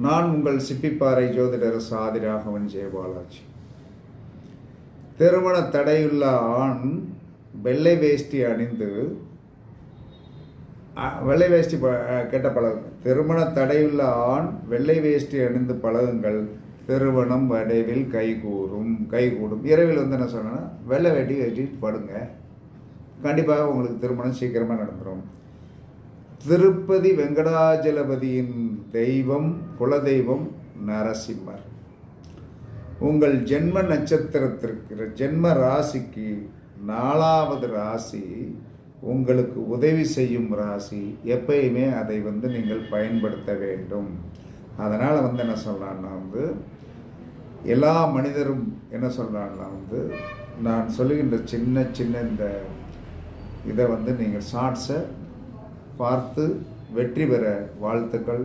நான் உங்கள் சிப்பிப்பாறை ஜோதிடர் சாதி ராகவன் ஜெயபாலாஜி. திருமண தடையுள்ள ஆண் வெள்ளை வேஷ்டி அணிந்து வெள்ளை வேஷ்டி கெட்ட பழகுங்கள். திருமண தடையுள்ள ஆண் வெள்ளை வேஷ்டி அணிந்து பழகுங்கள், திருமணம் விரைவில் கைகூடும். இரவில் என்ன சொன்னேன்னா வெள்ளை வேட்டி கட்டிட்டு படுங்க, கண்டிப்பாக உங்களுக்கு திருமணம் சீக்கிரமாக நடந்துடும். திருப்பதி வெங்கடாஜலபதியின் தெய்வம் குலதெய்வம் நரசிம்மர். உங்கள் ஜென்ம நட்சத்திரத்திற்கு ஜென்ம ராசிக்கு 4வது ராசி உங்களுக்கு உதவி செய்யும் ராசி. எப்பயுமே அதை நீங்கள் பயன்படுத்த வேண்டும். அதனால் என்ன சொல்கிறான்னா எல்லா மனிதரும் என்ன சொல்கிறாங்கன்னா நான் சொல்லுகின்ற சின்ன இந்த இதை நீங்கள் ஷார்ட்ஸை பார்த்து வெற்றி பெற வாழ்த்துக்கள்.